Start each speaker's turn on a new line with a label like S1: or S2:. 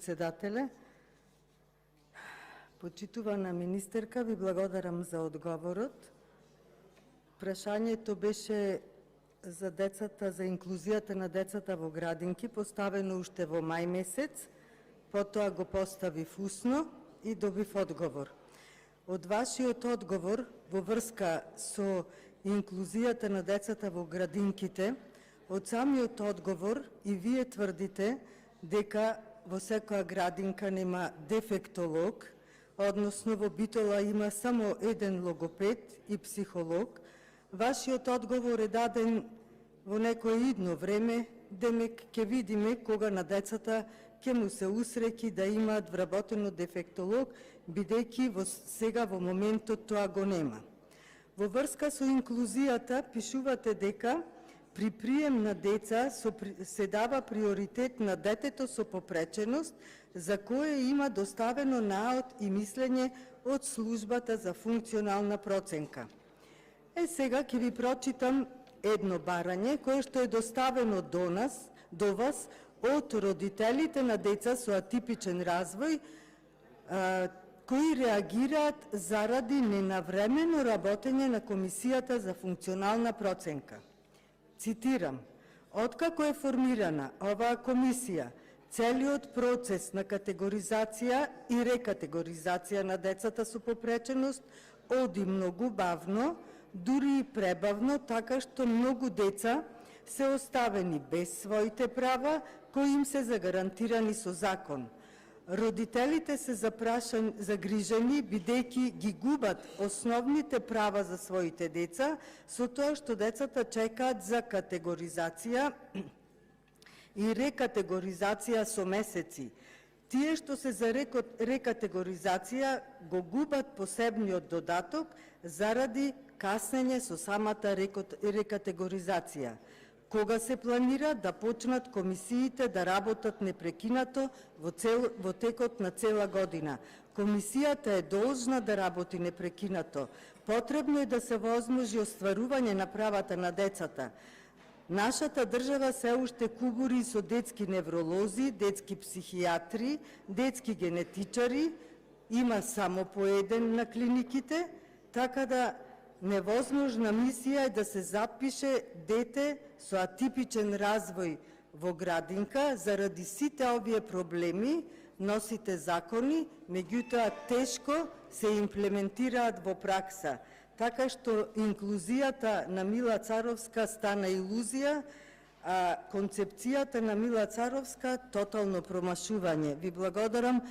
S1: председателе. Почитувана министерка, ви благодарам за одговорот. Прашањето беше за децата, за инклузијата на децата во градинки, поставено уште во мај месец, потоа го поставив усно и добив одговор. Од вашиот одговор во врска со инклузијата на децата во градинките, од самиот одговор и вие тврдите дека во секоја градинка нема дефектолог, односно во Битола има само еден логопед и психолог. Вашиот одговор е даден во некое идно време, демек ќе видиме кога на децата ќе му се усреќи да имаат вработено дефектолог, бидејќи сега во моментот тоа го нема. Во врска со инклузијата пишувате дека при прием на деца се дава приоритет на детето со попреченост, за кое има доставено наод и мислење од службата за функционална проценка. Сега ќе ви прочитам едно барање кое што е доставено до вас од родителите на деца со атипичен развој, кои реагираат заради ненавремено работење на Комисијата за функционална проценка. Цитирам: откако е формирана оваа комисија, целиот процес на категоризација и рекатегоризација на децата со попреченост оди многу бавно, дури и пребавно, така што многу деца се оставени без своите права кои им се загарантирани со закон. Родителите се загрижени бидејќи ги губат основните права за своите деца со тоа што децата чекаат за категоризација и рекатегоризација со месеци. Тие што се за рекатегоризација го губат посебниот додаток заради каснење со самата рекатегоризација. Кога се планира да почнат комисиите да работат непрекинато во текот на цела година? Комисијата е должна да работи непрекинато. Потребно е да се возможи остварување на правата на децата. Нашата држава се уште кубури со детски невролози, детски психијатри, детски генетичари, има само по еден на клиниките, така да невозможна мисија е да се запише дете со атипичен развој во градинка. Заради сите овие проблеми носите закони, меѓутоа тешко се имплементираат во пракса. Така што инклузијата на Мила Царовска стана илузија, а концепцијата на Мила Царовска тотално промашување. Ви благодарам.